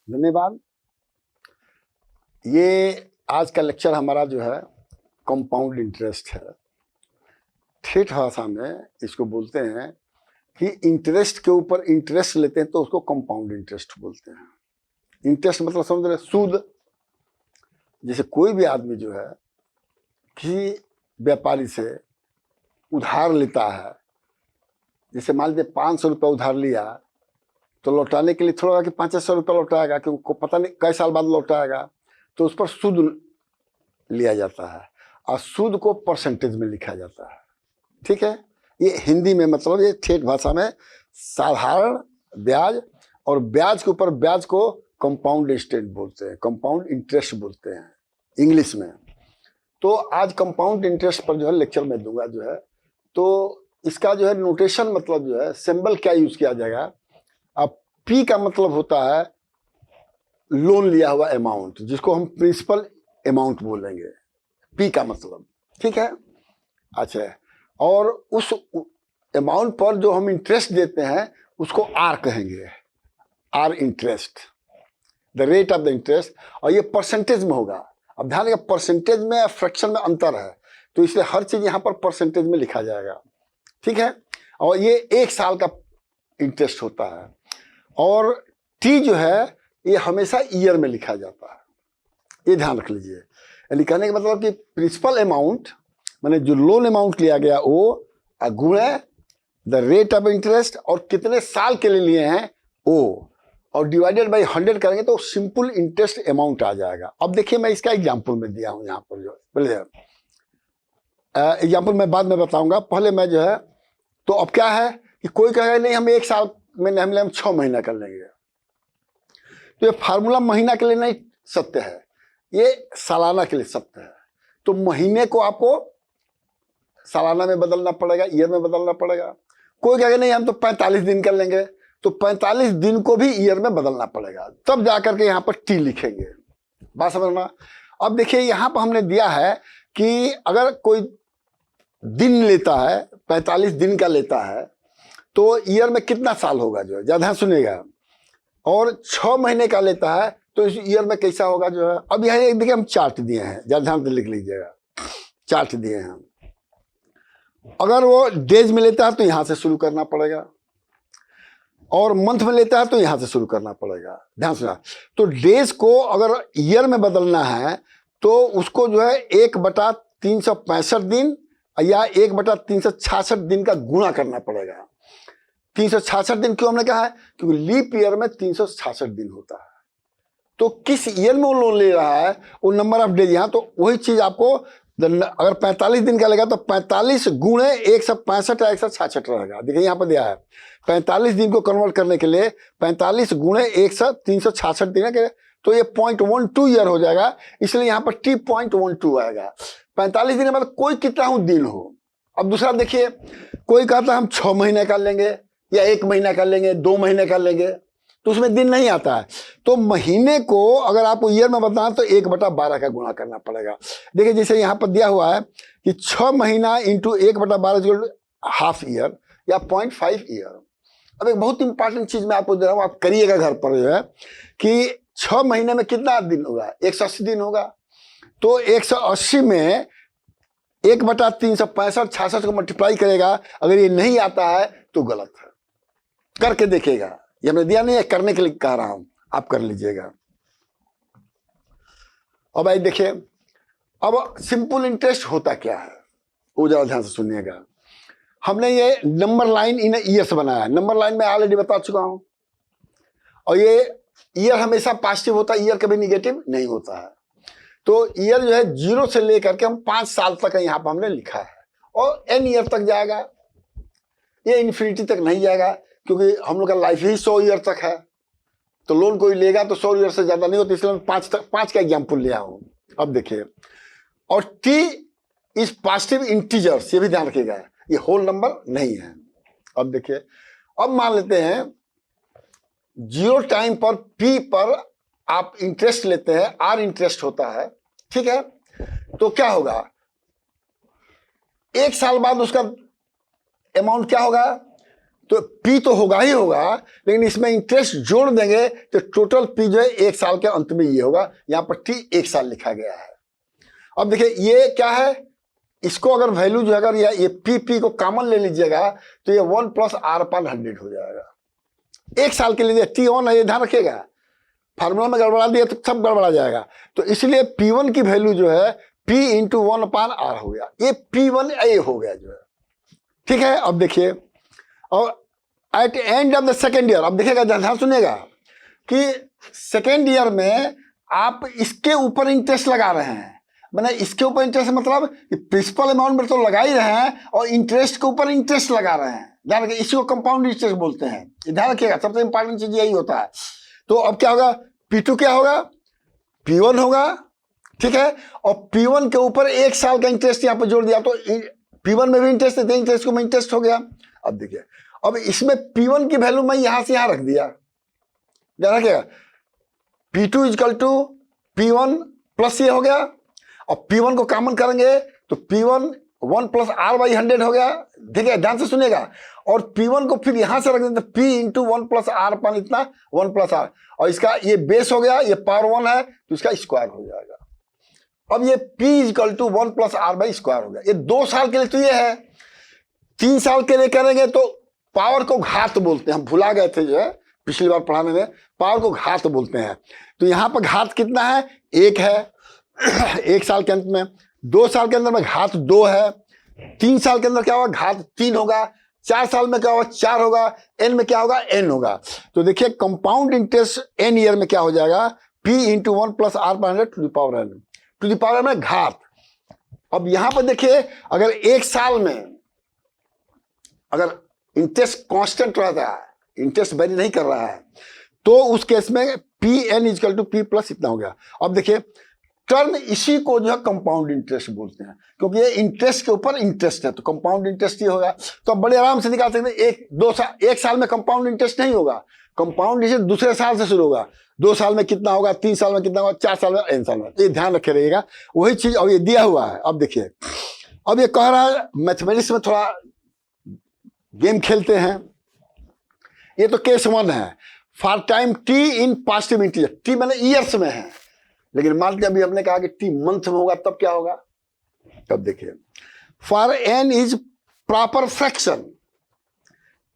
धन्यवाद। ये आज का लेक्चर हमारा जो है कंपाउंड इंटरेस्ट है। ठेठ भाषा में इसको बोलते हैं कि इंटरेस्ट के ऊपर इंटरेस्ट लेते हैं तो उसको कंपाउंड इंटरेस्ट बोलते हैं। इंटरेस्ट मतलब समझ रहे, सूद। जैसे कोई भी आदमी जो है किसी व्यापारी से उधार लेता है, जैसे मान लीजिए 500 रुपये उधार लिया तो लौटाने के लिए थोड़ा कि 500 रुपये लौटाएगा, क्योंकि को पता नहीं कई साल बाद लौटाएगा, तो उस पर सूद लिया जाता है और सूद को परसेंटेज में लिखा जाता है। ठीक है, ये हिंदी में मतलब ये ठेठ भाषा में साधारण ब्याज, और ब्याज के ऊपर ब्याज को कंपाउंड इंटरेस्ट बोलते हैं, कंपाउंड इंटरेस्ट बोलते हैं इंग्लिश में। तो आज कंपाउंड इंटरेस्ट पर जो है लेक्चर में दूंगा जो है, तो इसका जो है नोटेशन मतलब जो है सिंबल क्या यूज किया जाएगा। अब पी का मतलब होता है लोन लिया हुआ अमाउंट, जिसको हम प्रिंसिपल अमाउंट बोलेंगे, पी का मतलब। ठीक है, अच्छा। और उस अमाउंट पर जो हम इंटरेस्ट देते हैं उसको आर कहेंगे, R interest, the rate of the interest. और ये परसेंटेज में होगा। अब ध्यान रखिए, परसेंटेज में या फ्रैक्शन में अंतर है, तो इसलिए हर चीज यहां पर परसेंटेज में लिखा जाएगा। ठीक है, और ये 1 साल का इंटरेस्ट होता है। और टी जो है ये हमेशा ईयर में लिखा जाता है, ये ध्यान रख लीजिए। यानी कहने का मतलब कि प्रिंसिपल अमाउंट माने जो लोन अमाउंट लिया गया वो गुणे द रेट ऑफ इंटरेस्ट, और कितने साल के लिए लिए हैं वो, और डिवाइडेड बाय 100 करेंगे तो सिंपल इंटरेस्ट अमाउंट आ जाएगा। अब देखिए मैं इसका एग्जांपल में दिया हूं यहाँ पर, जो बोले एग्जाम्पल मैं बाद में बताऊंगा, पहले मैं जो है, तो अब क्या है कि कोई कहेगा नहीं हम 1 साल में नहीं, हम 6 महीना कर लेंगे, तो ये फार्मूला महीना के लिए नहीं सत्य है, ये सालाना के लिए सत्य है। तो महीने को आपको सालाना में बदलना पड़ेगा, ईयर में बदलना पड़ेगा। कोई कहेगा नहीं हम तो 45 दिन कर लेंगे, तो 45 दिन को भी ईयर में बदलना पड़ेगा, तब जाकर के यहाँ पर टी लिखेंगे। बात समझना। अब देखिए यहाँ पर हमने दिया है कि अगर कोई दिन लेता है, 45 दिन का लेता है, तो ईयर में कितना साल होगा जो है, ज्यादा सुनिएगा। और 6 महीने का लेता है तो इस ईयर में कैसा होगा जो है। अब यहाँ देखिए हम चार्ट दिए हैं, ज्यादा ध्यान से लिख लीजिएगा, चार्ट दिए हैं। अगर वो डेज में लेता है तो यहां से शुरू करना पड़ेगा, और मंथ में लेता है तो यहां से शुरू करना पड़ेगा। ध्यान से। तो डेज को अगर ईयर में बदलना है तो उसको जो है 1/365 दिन या 1/366 दिन का गुणा करना पड़ेगा। 366 दिन क्यों हमने कहा है, क्योंकि लीप ईयर में 366 दिन होता है। तो किस ईयर में वो लोन ले रहा है वो नंबर ऑफ डेज, यहाँ तो वही चीज आपको अगर 45 दिन का लेगा तो 45 गुणे 165 या 166 रहेगा। देखिए यहाँ पर दिया है 45 दिन को कन्वर्ट करने के लिए 45 गुणे 366 दिन है, तो ये 0.12 ईयर हो जाएगा, इसलिए यहाँ पर टी 0.12 आएगा। 45 दिन मतलब कोई कितना दिन हो। अब दूसरा देखिए, कोई कहता है हम 6 महीने का लेंगे या 1 महीना का लेंगे, 2 महीने का लेंगे, तो उसमें दिन नहीं आता है। तो महीने को अगर आपको ईयर में बताना तो 1/12 का गुणा करना पड़ेगा। देखिए जैसे यहाँ पर दिया हुआ है कि 6 महीना इंटू 1/12 हाफ ईयर या 0.5 ईयर। अब एक बहुत इंपॉर्टेंट चीज मैं आपको दे रहा हूँ, आप करिएगा घर पर जो है, कि 6 महीने में कितना दिन होगा, 180 दिन होगा। तो 180 में 1/365 66 को मल्टीप्लाई करेगा, अगर ये नहीं आता है तो गलत है, करके देखिएगा। ये हमने दिया नहीं है, करने के लिए कह रहा हूं, आप कर लीजिएगा। अब भाई देखिए, अब सिंपल इंटरेस्ट होता क्या है वो जरा ध्यान से सुनिएगा। हमने ये नंबर लाइन इन ईयर से बनाया है, नंबर लाइन में ऑलरेडी बता चुका हूं, और ये ईयर हमेशा पॉजिटिव होता है, ईयर कभी निगेटिव नहीं होता है। तो ईयर जो है 0 से लेकर के हम 5 साल तक यहाँ पर हमने लिखा है, और n ईयर तक जाएगा, ये इन्फिनिटी तक नहीं जाएगा, क्योंकि हम लोग का लाइफ ही 100 ईयर तक है। तो लोन कोई लेगा तो 100 ईयर से ज्यादा नहीं होता, इसलिए मैं 5 का एग्जाम्पल लिया हूं। अब देखिए, और टी इज पॉजिटिव इंटीजर्स, ये भी ध्यान रखिएगा, ये होल नंबर नहीं है। अब देखिए, अब मान लेते हैं 0 टाइम पर पी पर आप इंटरेस्ट लेते हैं, आर इंटरेस्ट होता है। ठीक है, तो क्या होगा, 1 साल बाद उसका अमाउंट क्या होगा, तो पी तो होगा ही होगा, लेकिन इसमें इंटरेस्ट जोड़ देंगे तो टोटल पी जो है 1 साल के अंत में ये होगा। यहां पर टी 1 साल लिखा गया है। अब देखिए ये क्या है, इसको अगर वैल्यू जो है अगर ये पी को कॉमन ले लीजिएगा तो ये 1 + R/100 हो जाएगा। 1 साल के लिए टी ऑन है, ये ध्यान रखिएगा, फार्मूला में गड़बड़ा दिया तो सब गड़बड़ा जाएगा। तो इसलिए P1 की वैल्यू जो है P × 1/R हो गया, ये P1A हो गया जो है। ठीक है, अब देखिए, और at end of the second year, अब देखिएगा ध्यान सुनिएगा कि सेकेंड ईयर में आप इसके ऊपर इंटरेस्ट लगा रहे हैं, मैंने इसके ऊपर इंटरेस्ट मतलब प्रिंसिपल अमाउंट में तो लगा ही रहे हैं और इंटरेस्ट के ऊपर इंटरेस्ट लगा रहे हैं। ध्यान रखिए, इसी को कंपाउंड इंटरेस्ट बोलते हैं। ध्यान रखिएगा, सबसे इंपॉर्टेंट चीज यही होता है। तो अब क्या होगा, P2 क्या होगा, P1 होगा। ठीक है, और P1 के ऊपर 1 साल का इंटरेस्ट यहाँ पर जोड़ दिया तो P1 में भी इंटरेस्ट है, इंटरेस्ट को में इंटरेस्ट हो गया। अब देखिए, अब इसमें P1 की वैल्यू मैं यहां से यहां रख दिया। ध्यान रखिएगा, P2 = P1 प्लस ये हो गया, और P1 को कॉमन करेंगे तो P1 1 + R/100 हो गया। ठीक है, ध्यान से सुनिएगा, और P1 को फिर यहां से रख देते P × 1 + R/, इतना 1 + R, और इसका ये बेस हो गया, ये पावर 1 है तो इसका स्क्वायर हो जाएगा। अब ये P = 1 + R/² हो गया। ये 2 साल के लिए तो ये है, 3 साल के लिए करेंगे तो पावर को घात बोलते हैं, हम भुला गए थे जो है पिछली बार पढ़ाने में, पावर को घात बोलते हैं। तो यहां पर घात कितना है, 1 है 1 साल के अंत में, 2 साल के अंदर में घात 2 है, 3 साल के अंदर क्या होगा, घात 3 होगा, 4 साल में क्या होगा, 4 होगा, n में क्या होगा, n होगा। तो देखिए कंपाउंड इंटरेस्ट n ईयर में क्या हो जाएगा, P × 1 + R/100 to the power n, to the power में घात। अब यहां पर देखिए, अगर 1 साल में अगर इंटरेस्ट कांस्टेंट रहता है, इंटरेस्ट वेरी नहीं कर रहा है, तो उस केस में Pn = P+ इतना हो गया। अब देखिए टर्म, इसी को जो है कंपाउंड इंटरेस्ट बोलते हैं, क्योंकि ये इंटरेस्ट के ऊपर इंटरेस्ट है, तो कंपाउंड इंटरेस्ट ही होगा। तो अब बड़े आराम से निकाल सकते हैं। 1 साल में कंपाउंड इंटरेस्ट नहीं होगा, कंपाउंड इंटरेस्ट दूसरे साल से शुरू होगा। 2 साल में कितना होगा, 3 साल में कितना होगा, 4 साल में, n साल में, ये ध्यान रखे रहिएगा। वही चीज अब ये दिया हुआ है। अब देखिए, अब ये कह रहा है मैथमेटिक्स में थोड़ा गेम खेलते हैं। ये तो केस 1 है, for time t in positive integer, t मैंने ईयर्स में है, लेकिन मान लीजिए अभी हमने कहा कि t मंथ में होगा, तब क्या होगा, तब देखिए for n is proper fraction,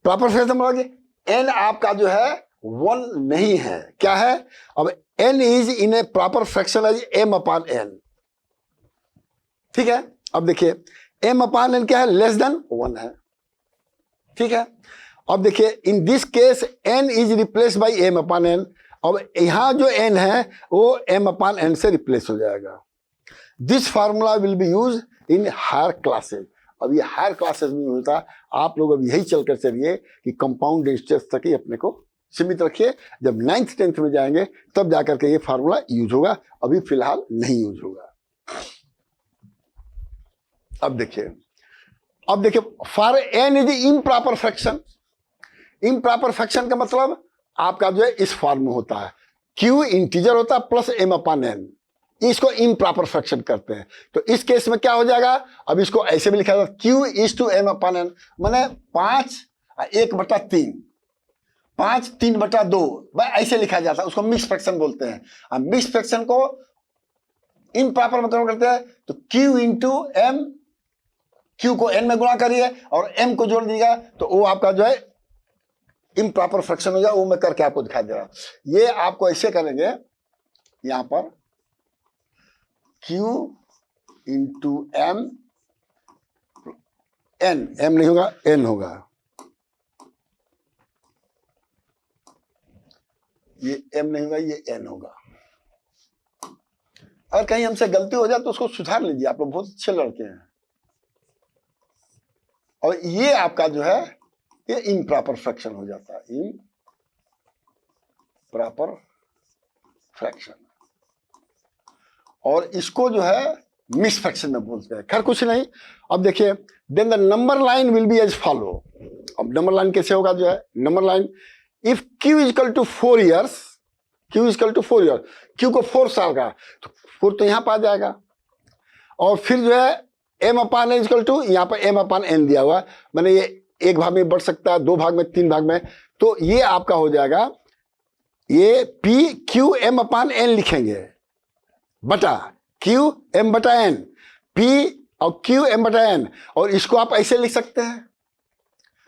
proper fraction मतलब n आपका जो है 1 नहीं है, क्या है, अब n is in a proper fraction as m/n। ठीक है, अब देखिए m/n क्या है, लेस देन 1 है। ठीक है, अब देखिए in this case n is replace by m/n। अब यहां जो n है वो m/n से रिप्लेस हो जाएगा। This formula will be use in higher classes. अब ये हायर क्लासेज में होता है, आप लोग अब यही चलकर चलिए कि कंपाउंड इंटरेस्ट तक ही अपने को सीमित रखिए। जब 9th 10th में जाएंगे तब जाकर के ये फार्मूला यूज होगा, अभी फिलहाल नहीं यूज होगा। अब देखिए for n is improper fraction. Improper fraction का मतलब आपका जो है इस फॉर्म में होता है, q इंटीजर होता है प्लस m/n, इसको इम्प्रॉपर फ्रैक्शन करते हैं। तो इस केस में क्या हो जाएगा, अब इसको ऐसे भी लिखा जाता है q इज टू m/n, माने 5 1/3, 5 3/2, ऐसे लिखा जाता है, उसको मिक्स फ्रैक्शन बोलते हैं। अब मिक्स फ्रैक्शन को इम्प्रॉपर मतलब करते हैं तो q इंटू m, q को n में गुणा करिए और m को जोड़ दीजिएगा तो वो आपका जो है इम्प्रॉपर फ्रैक्शन हो जाए। वो मैं करके आपको दिखा दे रहा हूं। ये आपको ऐसे करेंगे, यहां पर q into m, n, m नहीं होगा n होगा, ये m नहीं होगा ये n होगा। अगर कहीं हमसे गलती हो जाए तो उसको सुधार लीजिए, आप लोग बहुत अच्छे लड़के हैं। और ये आपका जो है ये इम्प्रॉपर फ्रैक्शन हो जाता है, इम्प्रॉपर फ्रैक्शन, और इसको जो है मिक्स फ्रैक्शन में बोलते हैं। खैर कुछ नहीं। अब देखिए then the number line will be as follow. अब नंबर लाइन कैसे होगा, जो है number line if q equal to 4 years, q equal to 4 year, q को 4 साल का, तो 4 तो यहां पर आ जाएगा, और फिर जो है m/n इक्वल टू, यहाँ पर m/n दिया हुआ, मैंने ये एक भाग में बढ़ सकता है, 2 भाग में, 3 भाग में। तो ये आपका हो जाएगा, ये P Q M upon N लिखेंगे, बटा क्यू एम बटा एन, पी और क्यू एम बटा एन। और इसको आप ऐसे लिख सकते हैं।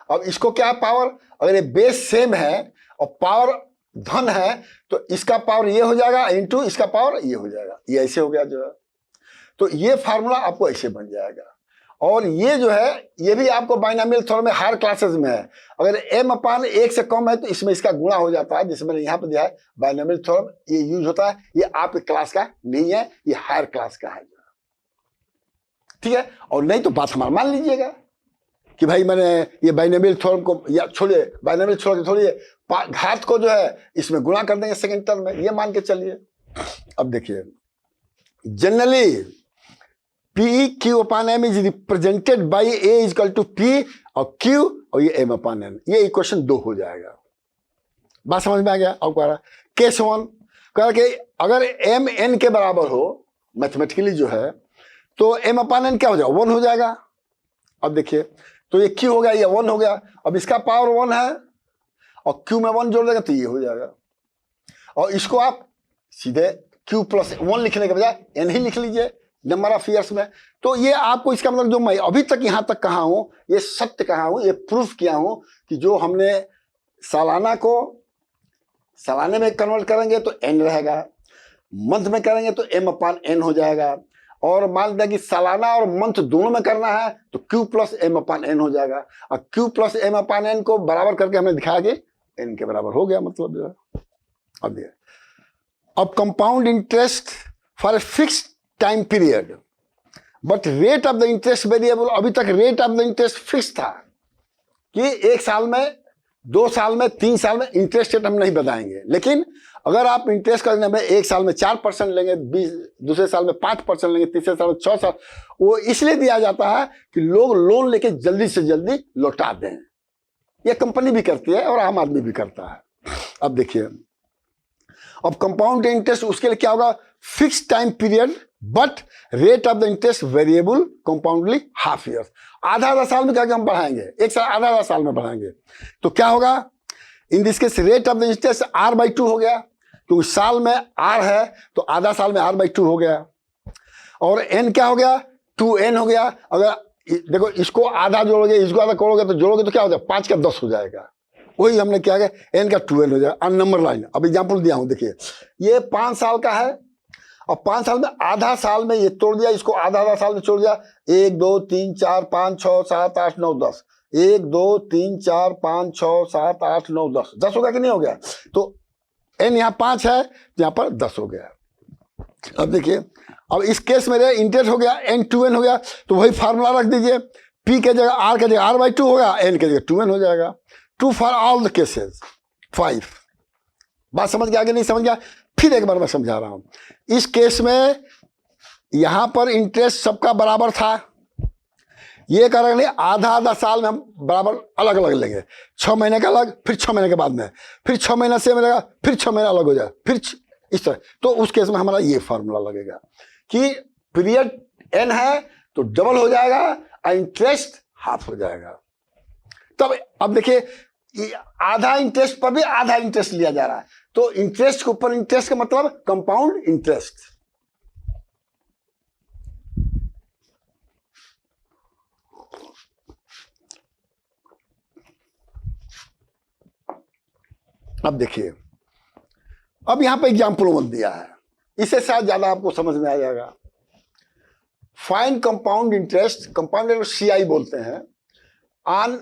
अब इसको क्या पावर, अगर ये बेस सेम है और पावर धन है तो इसका पावर ये हो जाएगा इनटू इसका पावर ये हो जाएगा, ये ऐसे हो गया जो है। तो ये फार्मूला आपको ऐसे बन जाएगा। और ये जो है ये भी आपको बाइनोमियल थ्योरम में हायर क्लासेस में है। अगर m अपान 1 से कम है तो इसमें इसका गुणा हो जाता है, जिसमें मैंने यहाँ पे दिया है बाइनोमियल थ्योरम, ये यूज होता है। ये आपके क्लास का नहीं है, ये हायर क्लास का है, ठीक है। और नहीं तो बात हमारा मान लीजिएगा कि भाई मैंने ये बाइनोमियल थ्योरम को, या छोड़िए बाइनोमियल थ्योरम छोड़िए, घात को जो है इसमें गुणा कर देंगे सेकंड टर्म में, ये मान के चलिए। अब देखिए, generally P Q upon M is represented by A is equal to P और क्यू और ये एम अपान एन। ये इक्वेशन 2 हो जाएगा। बात समझ में आ गया? अब कह रहा केस 1 कह रहा कि अगर एम एन के बराबर हो मैथमेटिकली जो है तो एम अपान एन क्या हो जाएगा, 1 हो जाएगा। अब देखिए, तो ये क्यू हो गया, ये 1 हो गया। अब इसका पावर 1 है और क्यू में 1 जोड़ देगा तो ये हो जाएगा। और इसको आप सीधे क्यू प्लस 1 लिखने के बजाय एन ही लिख लीजिए नंबर ऑफ ईयर्स में। तो ये आपको इसका मतलब जो मैं अभी तक यहां तक कहा हूं ये सत्य कहा हूं, ये प्रूफ किया हूं कि जो हमने सालाना को सालाने में कन्वर्ट करेंगे तो एन रहेगा, मंथ में करेंगे तो एम अपान एन हो जाएगा। और मान लें कि सालाना और मंथ दोनों में करना है तो Q plus M upon N हो जाएगा। और Q plus M upon N को बराबर करके हमने दिखाया कि एन के बराबर हो गया, मतलब जो है। अब compound interest for a fixed time period but rate of the interest variable. अभी तक rate of the interest fix था कि 1 साल में, 2 साल में, 3 साल में इंटरेस्ट रेट हम नहीं बताएंगे। लेकिन अगर आप इंटरेस्ट करने में 1 साल में 4% लेंगे, 20 दूसरे साल में 5% लेंगे, तीसरे साल में 6 साल, वो इसलिए दिया जाता है कि लोग लोन लेके जल्दी से जल्दी लौटा दें। ये कंपनी भी करती है और आम आदमी भी करता है। अब देखिए, अब कंपाउंड इंटरेस्ट उसके लिए क्या होगा, fix time period but rate of the interest variable compoundly half year. आधा साल में क्या हम बढ़ाएंगे, 1 साल आधा साल में बढ़ाएंगे तो क्या होगा, in this case rate of the interest r/2 हो गया, क्योंकि साल में r है तो आधा साल में r/2 हो गया। और n क्या हो गया, 2n हो गया। अगर देखो इसको आधा जोड़ोगे इसको आधा जोड़ोगे तो क्या हो जाएगा, 5 का 10 हो जाएगा। वही हमने क्या किया, n का 2n हो जाएगा। नंबर लाइन अब एग्जाम्पल दिया हूं, देखिए ये 5 साल का है और 5 साल में आधा साल में ये तोड़ दिया, इसको आधा साल में छोड़ दिया। 1 2 3 4 5 6 7 8 9 10, 1 2 3 4 5 6 7 8 9 10, 10 हो गया कि नहीं हो गया। तो n यहाँ 5 है, यहाँ पर 10 हो गया। अब देखिए, अब इस केस में इंटरेस्ट हो गया, n 2n हो गया, तो वही फार्मूला रख दीजिए, p के जगह r के जगह r/2 होगा, n के जगह 2n हो जाएगा। 2 फॉर ऑल द केसेस 5। बात समझ गया कि नहीं समझ गया? फिर एक बार मैं समझा रहा हूं। इस केस में यहां पर इंटरेस्ट सबका बराबर था, ये करेंगे आधा साल में हम बराबर अलग अलग लेंगे, 6 महीने का अलग, फिर 6 महीने के बाद में, फिर 6 महीना से मिलेगा, फिर 6 महीना अलग हो जाए, फिर इस तरह। तो उस केस में हमारा ये फार्मूला लगेगा कि पीरियड n है तो डबल हो जाएगा और इंटरेस्ट हाफ हो जाएगा। तब अब देखिए आधा इंटरेस्ट पर भी आधा इंटरेस्ट लिया जा रहा है, तो इंटरेस्ट के ऊपर इंटरेस्ट का मतलब कंपाउंड इंटरेस्ट। अब देखिए, अब यहां पर एग्जाम्पल वन दिया है, इससे शायद ज्यादा आपको समझ में आ जाएगा। Fine compound interest, compound interest CI बोलते हैं, ऑन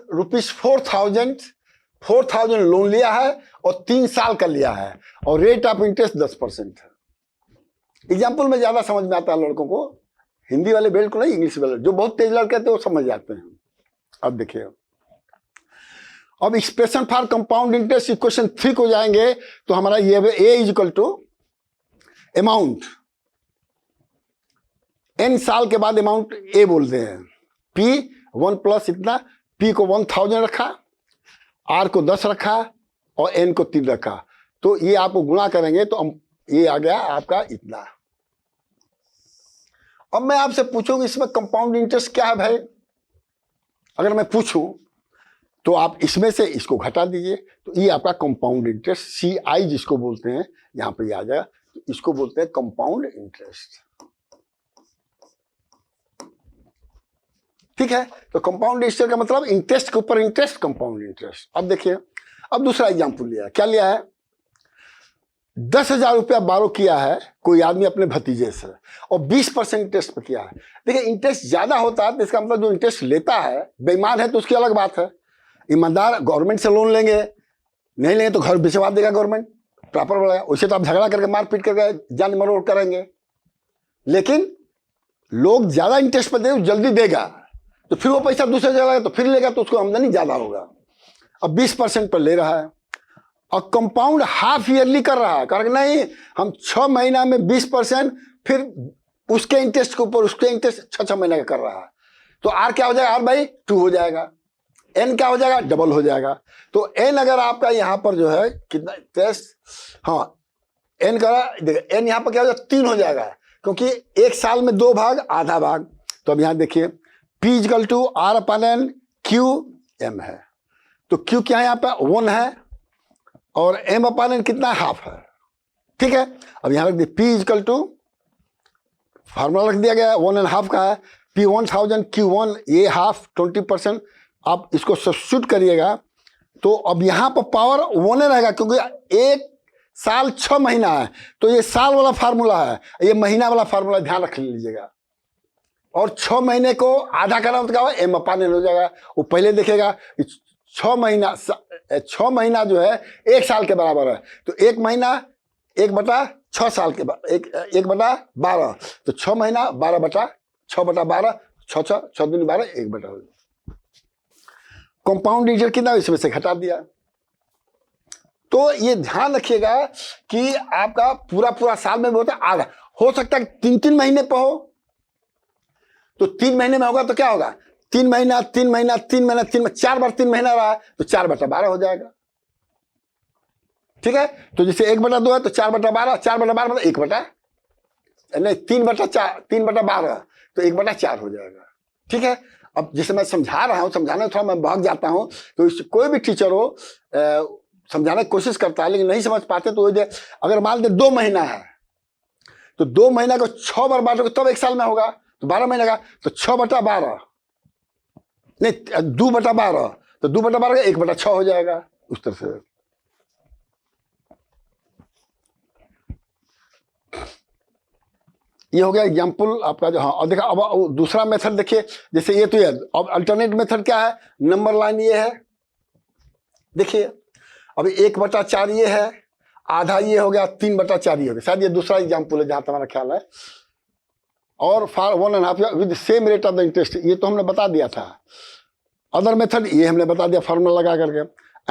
₹4,000 लोन लिया है और 3 साल का लिया है और रेट ऑफ इंटरेस्ट 10% है। एग्जाम्पल में ज्यादा समझ में आता है लड़कों को, हिंदी वाले बेल्ट को नहीं, इंग्लिश वाले, जो बहुत तेज लड़के थे वो समझ जाते हैं। अब देखिए, अब expression for compound interest equation 3 को जाएंगे तो हमारा ये A is equal to amount, n साल के बाद अमाउंट A बोलते हैं, P 1 प्लस इतना, P को 1000 रखा, R को 10 रखा और N को 3 रखा, तो ये आपको गुणा करेंगे तो ये आ गया आपका इतना। अब मैं आपसे पूछूंगा इसमें कंपाउंड इंटरेस्ट क्या है भाई, अगर मैं पूछूं तो आप इसमें से इसको घटा दीजिए, तो ये आपका कंपाउंड इंटरेस्ट CI जिसको बोलते हैं, यहां पर ये आ जाएगा, तो इसको बोलते हैं कंपाउंड इंटरेस्ट। ठीक है, तो कंपाउंड इंटरेस्ट का मतलब इंटरेस्ट के ऊपर इंटरेस्ट, कंपाउंड इंटरेस्ट। अब देखिए, अब दूसरा एग्जांपल लिया है, क्या लिया है, 10,000 रुपया बारो किया है कोई आदमी अपने भतीजे से और 20% इंटरेस्ट पर किया है। देखिए इंटरेस्ट ज्यादा होता है तो इसका मतलब जो इंटरेस्ट लेता है बेईमान है तो उसकी अलग बात है। ईमानदार गवर्नमेंट से लोन लेंगे, नहीं लेंगे तो घर भिजवा देगा गवर्नमेंट, प्रॉपर बढ़ेगा। उसे तो आप झगड़ा करके मारपीट करके जान मरोड़ करेंगे, लेकिन लोग ज्यादा इंटरेस्ट पर दे जल्दी देगा तो फिर वो पैसा दूसरे जगह तो फिर लेगा तो उसको आमदनी ज्यादा होगा। अब 20% पर ले रहा है और कंपाउंड हाफ ईयरली कर रहा है, कर नहीं हम 6 महीना में 20%, फिर उसके इंटरेस्ट के ऊपर उसके इंटरेस्ट 6 महीने का कर रहा है, तो आर क्या हो जाएगा, आर बाई 2 हो जाएगा, एन क्या हो जाएगा, डबल हो जाएगा। तो एन अगर आपका यहां पर जो है कितना इंटरेस्ट, हाँ एन का एन यहां पर क्या हो जाएगा, 3 हो जाएगा, क्योंकि एक साल में 2 भाग आधा भाग। तो अब यहां देखिए P equal to R upon N Q M है, तो क्यू क्या है यहाँ पे 1 है और एम अपन एन कितना हाफ है। ठीक है, अब यहां रख दिया P इक्वल टू, फार्मूला रख दिया गया 1.5 का है, P 1000 Q1 ये हाफ 20%। आप इसको सब्स्टिट्यूट करिएगा तो अब यहां पर पावर 1 रहेगा, क्योंकि एक साल 6 महीना है, तो ये साल वाला फार्मूला है, ये महीना वाला फार्मूला ध्यान रख लीजिएगा। और 6 महीने को आधा करना तो क्या होगा, एम अपन एन हो जाएगा। वो पहले देखेगा 6 महीना जो है 1 साल के बराबर है, तो 1 महीना 1/6 साल के 1/12, तो 6 महीना 12/6/12, 6 दूनी 12, 1/12। कंपाउंड इंटरेस्ट कितना इसमें से घटा दिया। तो ये ध्यान रखिएगा कि आपका पूरा साल में होता है आधा, हो सकता है 3 महीने पर हो, तो 3 महीने में होगा तो क्या होगा, 3 महीना 4 बार 3 महीना रहा तो 4/12 हो जाएगा। ठीक है, तो जैसे 1/2 है तो 4/12, 4/12 मतलब 3/12 तो 1/4 हो जाएगा। ठीक है, अब जैसे मैं समझा रहा हूं, समझाने थोड़ा मैं भाग जाता हूं, तो कोई भी टीचर हो समझाने की कोशिश करता है लेकिन नहीं समझ पाते, तो अगर मान लें 2 महीना है तो 2 महीना को 6 बार बांटोगे तब 1 साल में होगा, तो 12 महीने का, तो 6/12 नहीं 2/12, तो 2/12 का 1/6 हो जाएगा उस तरह से। ये हो गया एग्जाम्पल आपका जो, हाँ। और देखा अब दूसरा मेथड देखिए, जैसे ये तो ये अब अल्टरनेट मेथड क्या है, नंबर लाइन ये है, देखिए अभी 1/4 ये है, आधा ये हो गया, 3/4 ये हो गया। शायद ये दूसरा एग्जाम्पल है जहां तुम्हारा ख्याल है। और for 1.5 with same rate of the interest, ये तो हमने बता दिया था। अदर मेथड ये हमने बता दिया फार्मूला लगा करके।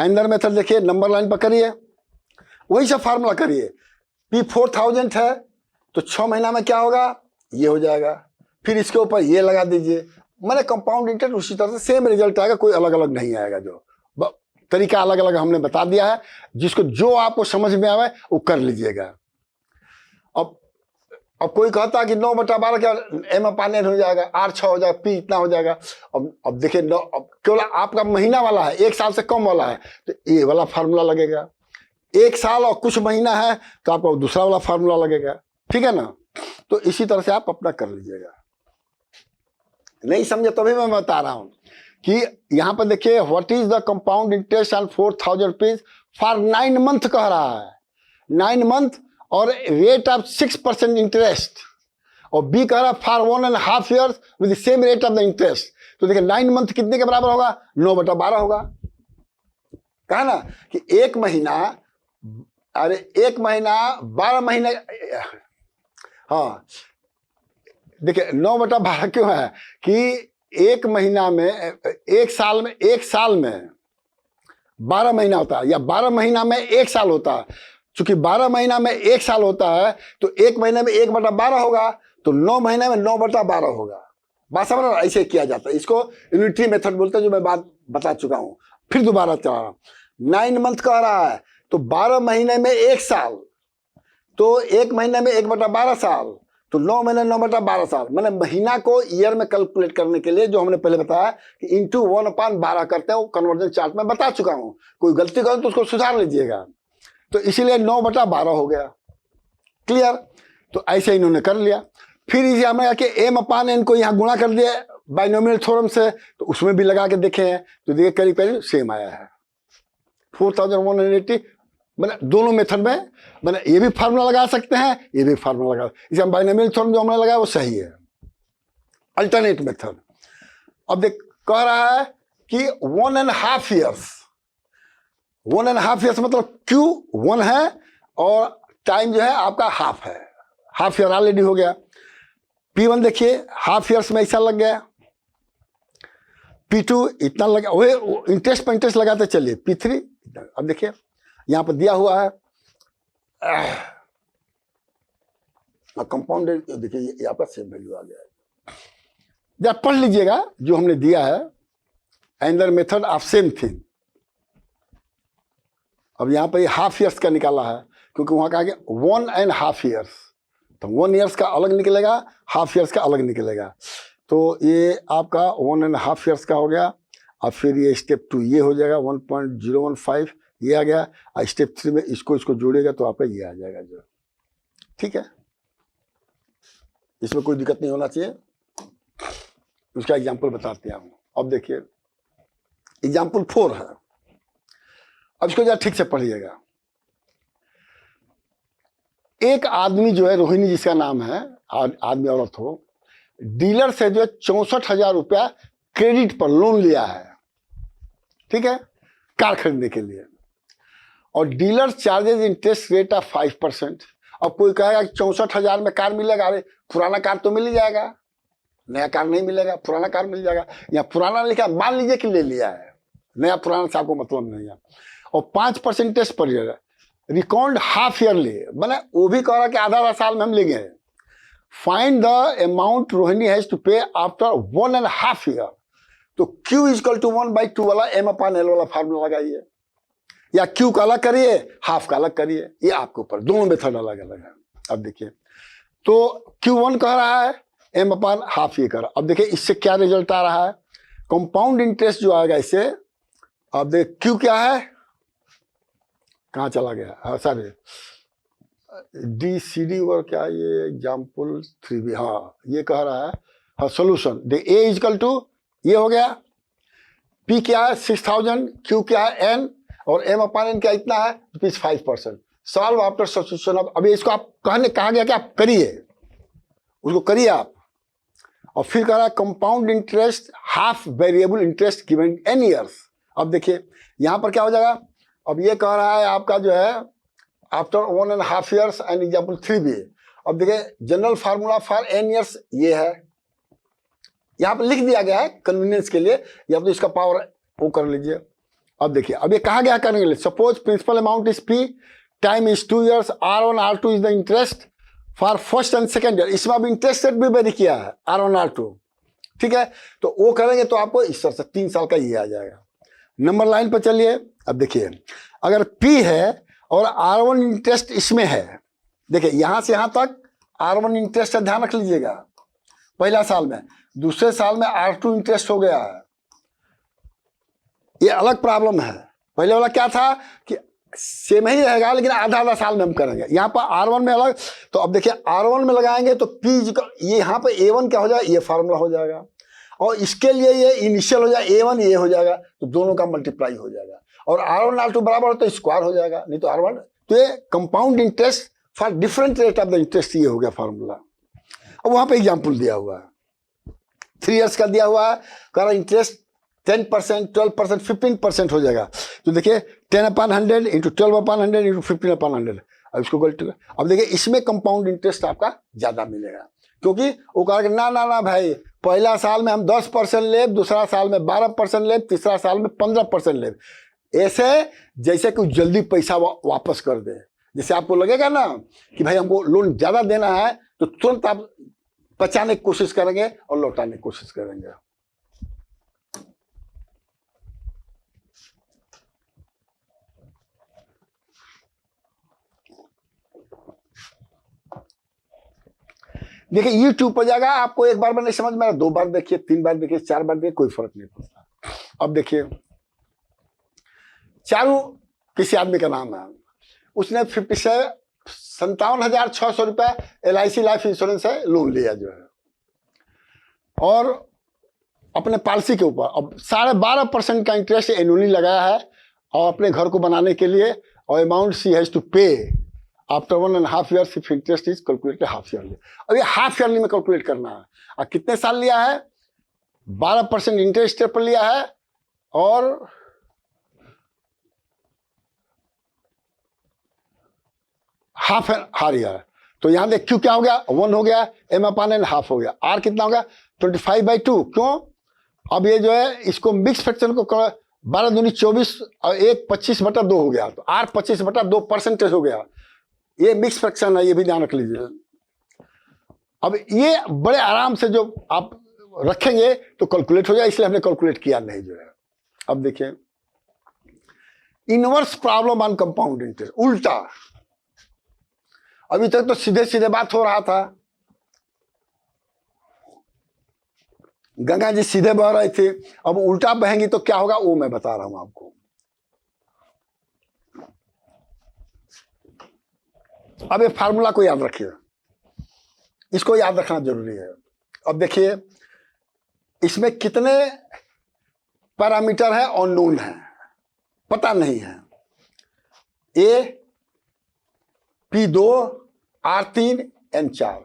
अदर मेथड देखिए, नंबर लाइन पर करिए, वही सब फार्मूला करिए। P 4000 है तो 6 महीना में क्या होगा, ये हो जाएगा, फिर इसके ऊपर ये लगा दीजिए, मैंने कंपाउंड इंटरेस्ट उसी तरह से सेम रिजल्ट आएगा, कोई अलग अलग नहीं आएगा। जो तरीका अलग अलग हमने बता दिया है, जिसको जो आपको समझ में आवे वो कर लीजिएगा। अब कोई कहता है कि 9/12 क्या एम अपन एन हो जाएगा, R 6 हो जाएगा, P इतना हो जाएगा। अब देखिए केवल आपका महीना वाला है, 1 साल से कम वाला है, तो ये वाला फार्मूला लगेगा। 1 साल और कुछ महीना है तो आपको दूसरा वाला फार्मूला लगेगा। ठीक है ना, तो इसी तरह से आप अपना कर लीजिएगा। नहीं समझे तभी मैं बता रहा हूं कि यहां पर देखिए, what is the compound interest on 4000 rupees for 9 month कह रहा है, 9 मंथ और रेट ऑफ 6% इंटरेस्ट, और बी कह रहा है for 1.5 years with same rate of the interest. तो देखिए 9 मंथ कितने के बराबर होगा, 9/12 होगा। कहा ना कि 1 महीना, अरे 1 महीना 12 महीने, हाँ देखिए 9/12 क्यों है कि 1 महीना में 1 साल में 12 महीना होता है, या 12 महीना में 1 साल होता है। चूंकि 12 महीना में 1 साल होता है तो 1 महीने में 1/12 होगा, तो 9 महीने में 9/12 होगा। बात समझ रहे, ऐसे किया जाता है। इसको यूनिटरी मेथड बोलते हैं, जो मैं बात बता चुका हूं, फिर दोबारा चला रहा हूं। 9 मंथ कह रहा है तो 12 महीने में 1 साल, तो 1 महीने में 1/12 साल, तो 9 महीने 9/12 साल, मैंने महीना को ईयर में कैलकुलेट करने के लिए जो हमने पहले बताया कि इंटू 1/12 करते हैं, वो कन्वर्जन चार्ट में बता चुका हूं। कोई गलती करो तो उसको सुधार लीजिएगा। तो इसीलिए 9/12 हो गया। क्लियर? तो ऐसे इन्होंने कर लिया। फिर इसे हमने कहा कि m/n को यहाँ गुणा कर दिया बाइनोमियल थ्योरम से, तो उसमें भी लगा के देखे हैं तो देखिए करीब करीब सेम आया है 4180। मैंने दोनों मेथड में मैंने ये भी फार्मूला लगा सकते हैं, ये भी फार्मूला लगा, इसे हम बाइनोमियल थ्योरम जो हमने लगाया वो सही है, अल्टरनेट मेथड। अब देख कह रहा है कि 1.5 ईयर्स, 1.5 ईयर्स मतलब Q 1 है और टाइम जो है आपका हाफ है, हाफ ईयर ऑलरेडी हो गया। P1 देखिए हाफ ईयर्स में ऐसा लग गया, P2 इतना लगा, वही इंटरेस्ट पर इंटरेस्ट लगाते चलिए, P3। अब देखिए यहां पर दिया हुआ है कंपाउंडेड, देखिए ये आपका सेम वैल्यू आ गया है। जब पढ़ लीजिएगा जो हमने दिया है, and the method of same thing. अब यहां पर हाफ ईयर्स का निकाला है क्योंकि वहां कहा गया 1.5 ईयर्स, तो 1 ईयर्स का अलग निकलेगा, हाफ ईयर्स का अलग निकलेगा। तो ये आपका 1.5 ईयर्स का हो गया। अब फिर ये स्टेप 2 ये हो जाएगा 1.015 ये आ गया, और स्टेप 3 में इसको जोड़ेगा तो आपका ये आ जाएगा जो, ठीक है। इसमें कोई दिक्कत नहीं होना चाहिए। उसका एग्जाम्पल बताते हैं हम। अब देखिए एग्जाम्पल 4 है, अब इसको जरा ठीक से पढ़िएगा। एक आदमी जो है, रोहिणी जिसका नाम है, आदमी औरत हो, डीलर से जो है 64,000 रुपया क्रेडिट पर लोन लिया है, ठीक है, कार खरीदने के लिए, और dealer charges interest rate of 5%। अब कोई कहेगा कि 64,000 में कार मिलेगा, अरे पुराना कार तो मिल ही जाएगा, नया कार नहीं मिलेगा, पुराना कार मिल जाएगा। या पुराना लिखा, मान लीजिए कि ले लिया है, नया पुराना से आपको मतलब नहीं है, और 5% इंटरेस्ट पर जाएगा, रिकॉर्ड हाफ ईयरली, मैंने वो भी कह रहा कि आधा साल में हम लेंगे। Find the amount Rohini has to pay after 1.5 year. तो Q = 1/2 वाला m/l वाला फार्मूला लगाइए, या Q का अलग करिए, हाफ का अलग करिए, ये आपके ऊपर, दोनों मेथड अलग अलग है। अब देखिए तो Q1 कह रहा है m/हाफ ये कर। अब देखिए इससे क्या रिजल्ट आ रहा है, कंपाउंड इंटरेस्ट जो आएगा इससे। अब देख Q क्या है, कहाँ चला गया, हाँ सर DCD और क्या, ये एग्जाम्पल 3B, हाँ ये कह रहा है, हाँ सोल्यूशन दे A = ये हो गया, P क्या है 6,000, Q क्या है N, और m/n क्या इतना है rupees 5%। Solve after substitution of, अभी इसको आप कहा गया कि आप करिए, उसको करिए आप। और फिर कह रहा है compound interest half variable interest given n years. अब देखिए यहां पर क्या हो जाएगा, अब ये कह रहा है आपका जो है after 1.5 years and example 3B। अब देखिए general formula for n years ये है, यहां पर लिख दिया गया है कन्वीनियंस के लिए, या तो इसका पावर वो कर लीजिए। अब देखिए अब ये कहा गया करने के लिए, suppose principal amount is P, time is 2 years, R1 R2 is the interest for first and second year. इसमें अब इंटरेस्ट रेट भी वेरी किया है R1 R2, ठीक है, तो वो करेंगे तो आपको इस तरह से 3 साल का ये आ जाएगा। नंबर लाइन पर चलिए, अब देखिए अगर P है और R1 इंटरेस्ट इसमें है, देखिए यहां से यहां तक R1 इंटरेस्ट का ध्यान रख लीजिएगा पहला साल में, दूसरे साल में R2 इंटरेस्ट हो गया है, ये अलग प्रॉब्लम है। पहले वाला क्या था कि सेम ही रहेगा लेकिन आधा साल में हम करेंगे, यहाँ पर R1 में अलग। तो अब देखिए R1 में लगाएंगे तो P ये यहाँ पर A1 क्या हो जाएगा, ये फार्मूला हो जाएगा, और इसके लिए ये इनिशियल हो जाएगा A1 ये हो जाएगा, तो दोनों का मल्टीप्लाई हो जाएगा, और R1 R2 बराबर हो तो स्क्वायर हो जाएगा, नहीं तो R1। तो ये compound interest for different rate of the interest ये हो गया फार्मूला। अब वहां पर एग्जाम्पल दिया हुआ है, 3 ईयर्स का दिया हुआ है, कह इंटरेस्ट 10%, 12%, 15% हो जाएगा। तो देखिए 10/100 इंटू 12/100 इंटू 15/100। अब इसको अब देखिए इसमें कंपाउंड इंटरेस्ट आपका ज्यादा मिलेगा, क्योंकि वो कहा कि ना भाई, पहला साल में हम 10% ले, दूसरा साल में 12% ले, तीसरा साल में 15% ले, ऐसे जैसे कि जल्दी पैसा वापस कर दे। जैसे आपको लगेगा ना कि भाई हमको लोन ज्यादा देना है, तो तुरंत आप बचाने की कोशिश करेंगे और लौटाने की कोशिश करेंगे। देखिए यूट्यूब पर जाएगा, आपको एक बार में नहीं समझ में आया, 2 बार देखिए, 3 बार देखिए, 4 बार देखिए, कोई फर्क नहीं पड़ता। अब देखिए चारू किसी आदमी का नाम है, उसने 57,600 रुपया LIC लाइफ इंश्योरेंस है लोन लिया जो है, और अपने पॉलिसी के ऊपर अब 12.5% का इंटरेस्ट एनुअली लगाया है, और अपने घर को बनाने के लिए, और amount she has to pay after 1.5 years if interest is calculated half yearly. अब ये हाफ ईयरली में कैलकुलेट करना है, और कितने साल लिया है, 12% इंटरेस्ट पर लिया है, और हाफ ईयर। तो यहां देख क्यों क्या हो गया, 1 हो गया, m/n हाफ हो गया, r कितना हो गया 25/2। क्यों, अब ये जो है इसको मिक्स फ्रैक्शन को 12 दूनी 24 और 1 25/2 हो गया, तो r 25/2% हो गया। ये मिक्स फ्रैक्शन है, ये भी ध्यान रख लीजिए। अब ये बड़े आराम से जो आप रखेंगे तो कैलकुलेट हो जाए, इसलिए हमने कैलकुलेट किया नहीं जो है। अब देखिए inverse problem on compound interest, उल्टा। अभी तक तो सीधे सीधे बात हो रहा था, गंगा जी सीधे बह रहे थे, अब उल्टा बहेंगी तो क्या होगा वो मैं बता रहा हूं आपको। अब ये फार्मूला को याद रखिए, इसको याद रखना जरूरी है। अब देखिए इसमें कितने पैरामीटर है, अननोन है, पता नहीं है। A, P2, R3, N4,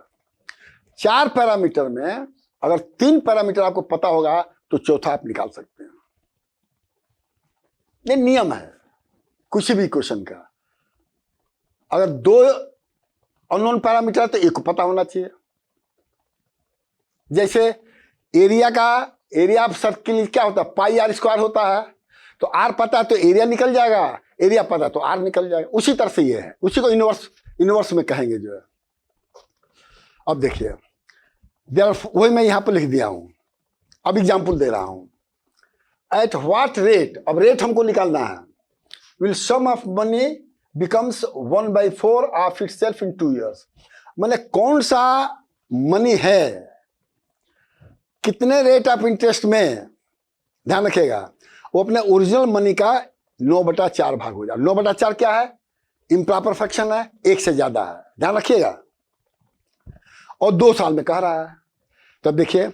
4 parameter में अगर 3 पैरामीटर आपको पता होगा तो चौथा आप निकाल सकते हैं। ये नियम है कुछ भी क्वेश्चन का। अगर 2 अननोन पैरामीटर है तो एक को पता होना चाहिए। जैसे एरिया ऑफ सर्किल क्या होता है, πr² होता है, तो r पता है तो एरिया निकल जाएगा, एरिया पता है तो r निकल जाएगा। उसी तरह से ये है, उसी को इनवर्स में कहेंगे जो है। अब देखिए वही मैं यहां पर लिख दिया हूं, अब एग्जाम्पल दे रहा हूं। एट व्हाट रेट, अब रेट हमको निकालना है, will sum of money becomes 1/4 of itself in 2 years. मैंने कौन सा मनी है कितने रेट ऑफ इंटरेस्ट में, ध्यान रखिएगा, वो अपने ओरिजिनल मनी का 9/4 भाग हो जाए। 9/4 क्या है, इम्प्रॉपर फ्रैक्शन है, 1 से ज्यादा है, ध्यान रखिएगा, और 2 साल में कह रहा है। तब देखिए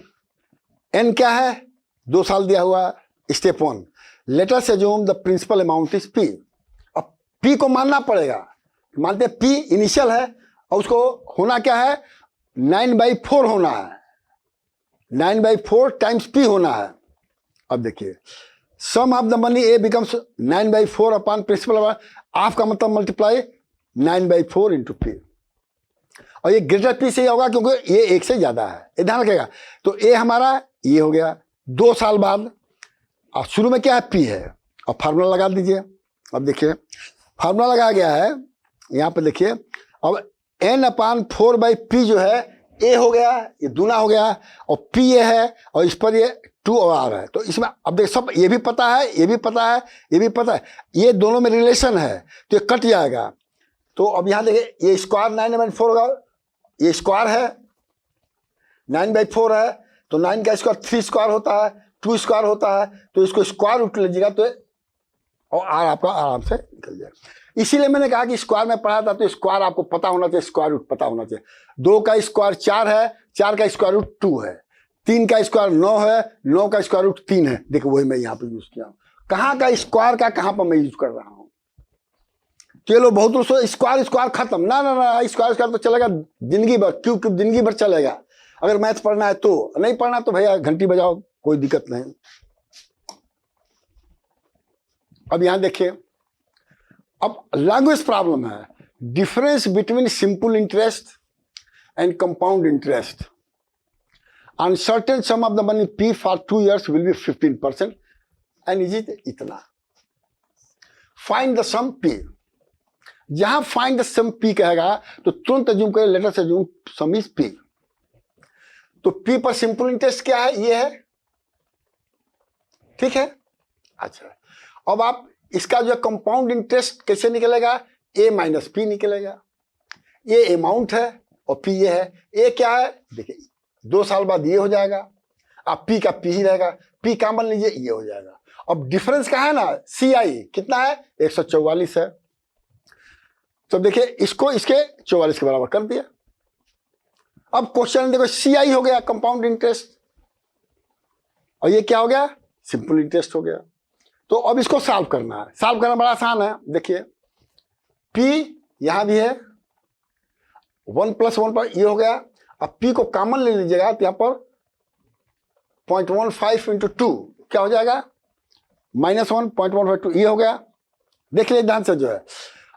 n क्या है, 2 साल दिया हुआ। Step 1, let us assume the principal amount is p। अब p को मानना पड़ेगा, मानते हैं p इनिशियल है, और उसको होना क्या है, 9/4 होना है, 9/4 टाइम्स p होना है। अब देखिए sum of the money a becomes 9/4 upon principal of का मतलब मल्टीप्लाई 9/4 इंटू p, और ये ग्रेटर p से होगा क्योंकि ये 1 से ज्यादा है, ये ध्यान रखेगा। तो a हमारा ये हो गया 2 साल बाद, और शुरू में क्या है p है, और फार्मूला लगा दीजिए। अब देखिए फार्मूला लगाया गया है यहाँ पे, देखिए अब n/4/p जो है a हो गया, ये दूना हो गया, और p ये है, और इस पर ये 2 और r है। तो इसमें अब देख सब ये भी पता है, ये भी पता है, ये भी पता है, ये दोनों में रिलेशन है, तो ये कट जाएगा। तो अब यहाँ देखिए ये स्क्वायर 9/4 होगा, ये स्क्वायर है 9/4 है, तो 9 का स्क्वायर 3 स्क्वायर होता है, 2 स्क्वायर होता है, तो इसको स्क्वायर रूट लीजिएगा तो और r आपका आराम से निकल जाएगा। इसीलिए मैंने कहा कि स्क्वायर में पढ़ा था तो स्क्वायर आपको पता होना चाहिए, स्क्वायर रूट पता होना चाहिए। 2 का स्क्वायर 4 है, 4 का स्क्वायर रूट 2 है, 3 का स्क्वायर 9 है, 9 का स्क्वायर रूट 3 है। देखो वही मैं यहाँ पे यूज किया हूँ, कहाँ का स्क्वायर का कहाँ पर मैं यूज कर रहा हूँ। चलो बहुत लोग स्क्वायर खत्म, ना स्क्वायर तो चलेगा जिंदगी भर, क्यूब जिंदगी भर चलेगा। अगर मैथ पढ़ना है तो, नहीं पढ़ना तो भैया घंटी बजाओ, कोई दिक्कत नहीं। अब यहां देखिए, अब लैंग्वेज प्रॉब्लम है, difference between simple interest and compound interest on certain sum of the money p for 2 years will be 15% and is it इतना। फाइंड द सम p, जहां फाइंड द सम p कहेगा तो तुरंत assume करें, late us assume some is p। तो p पर simple interest क्या है, ये है, ठीक है। अच्छा अब आप इसका जो कंपाउंड इंटरेस्ट कैसे निकलेगा, a - p निकलेगा। ये अमाउंट है और पी ये है। ए क्या है देखिए 2 साल बाद ये हो जाएगा, अब पी का पी ही रहेगा, पी कॉमन लीजिए ये हो जाएगा। अब डिफरेंस क्या है ना सी आई कितना है 144 है, तो देखिए इसको इसके 44 के बराबर कर दिया। अब क्वेश्चन देखो सी आई हो गया कंपाउंड इंटरेस्ट और ये क्या हो गया सिंपल इंटरेस्ट हो गया। तो अब इसको सॉल्व करना है, सॉल्व करना बड़ा आसान है। देखिए पी यहां भी है 1 + 1 पर ये हो गया, अब पी को कॉमन ले लीजिएगा तो यहां पर 0.15 × 2 क्या हो जाएगा -1 0.152 ये हो गया। देख लीजिए ध्यान से जो है,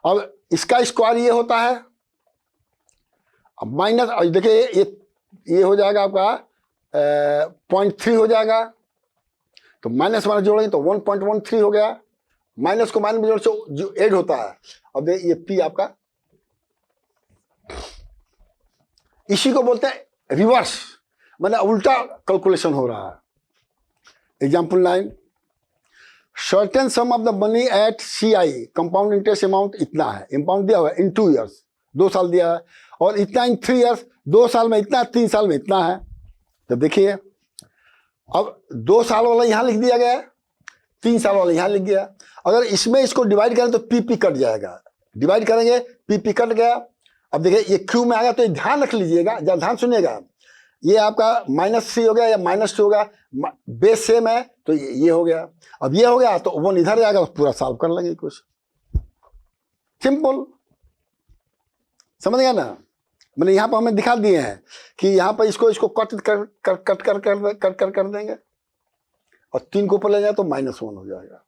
अब इसका स्क्वायर ये होता है, अब माइनस देखिए ये हो जाएगा आपका 0.3 हो जाएगा, तो माइनस माइनस जोड़ेंगे तो 1.13 हो गया, माइनस को माइनस में जोड़ से जो ऐड होता है। अब ये पी आपका, इसी को बोलते हैं रिवर्स, मतलब उल्टा कैलकुलेशन हो रहा है। Example 9, certain sum of the money at C I compound interest amount इतना है, अमाउंट दिया हुआ है इन 2 ईयर्स 2 साल दिया है, और इतना इन 3 ईयर्स 2 साल में इतना 3 साल में इतना है। तो देखिए अब 2 साल वाला यहाँ लिख दिया गया, 3 साल वाला यहाँ लिख गया। अगर इसमें इसको डिवाइड करें तो पी कट जाएगा, डिवाइड करेंगे पी कट गया। अब देखिए ये क्यू में आएगा तो ये ध्यान रख लीजिएगा, जब ध्यान सुनिएगा, ये आपका -3 हो गया या -2 होगा, बेस सेम है तो ये हो गया। अब ये हो गया तो 1 इधर जाएगा तो पूरा सॉल्व कर लेंगे, कुछ सिंपल, समझ गया ना। मैंने यहाँ पर हमें दिखा दिए हैं कि यहाँ पर इसको कट कर देंगे और 3 को ऊपर ले जाए तो -1 हो जाएगा।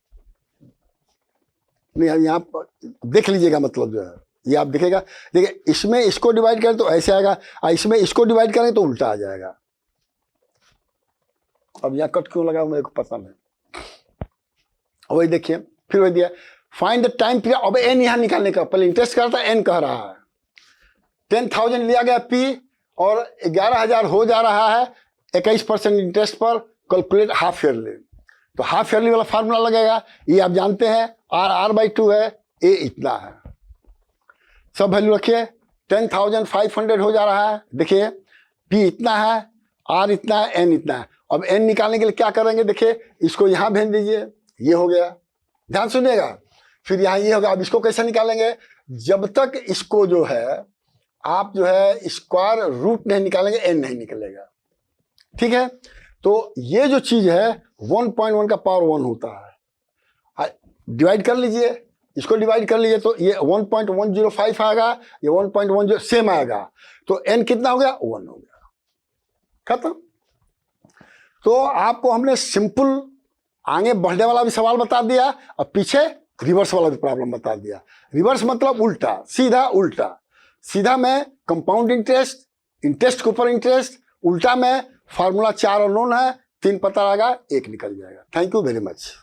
नहीं यहाँ पर देख लीजिएगा, मतलब जो है ये आप दिखेगा, देखिए इसमें इसको डिवाइड करें तो ऐसे आएगा और इसमें इसको डिवाइड करें तो उल्टा आ जाएगा। अब यहाँ कट क्यों लगा मेरे को पता नहीं। वही देखिए फिर वही दिया, फाइंड द टाइम पीरियड। अब एन यहाँ निकालने का, पहले इंटरेस्ट करता है एन कह रहा है, 10,000 लिया गया पी और 11,000 हो जा रहा है 21% इंटरेस्ट पर, कैलकुलेट हाफ ईयरली। तो हाफ ईयरली वाला फार्मूला लगेगा, ये आप जानते हैं R/2 है, ए इतना है, सब वैल्यू रखिए। 10,500 हो जा रहा है, देखिए पी इतना है, आर इतना है, एन इतना है। अब एन निकालने के लिए क्या करेंगे, देखिए इसको यहाँ भेज दीजिए, ये हो गया, ध्यान सुनिएगा। फिर यहाँ ये होगा, अब इसको कैसे निकालेंगे, जब तक इसको जो है आप जो है स्क्वायर रूट नहीं निकालेंगे एन नहीं निकलेगा, ठीक है। तो ये जो चीज है 1.1 का पावर 1 होता है, डिवाइड कर लीजिए, इसको डिवाइड कर लीजिए तो ये 1.105 आएगा, ये 1.10 सेम आएगा, तो n कितना हो गया 1 हो गया, खत्म। तो आपको हमने सिंपल आगे बढ़ने वाला भी सवाल बता दिया और पीछे रिवर्स वाला भी प्रॉब्लम बता दिया। रिवर्स मतलब उल्टा, सीधा उल्टा, सीधा में कंपाउंड इंटरेस्ट, इंटरेस्ट के ऊपर इंटरेस्ट, उल्टा में फार्मूला 4 अननोन है, 3 पता लगा, 1 निकल जाएगा। Thank you very much.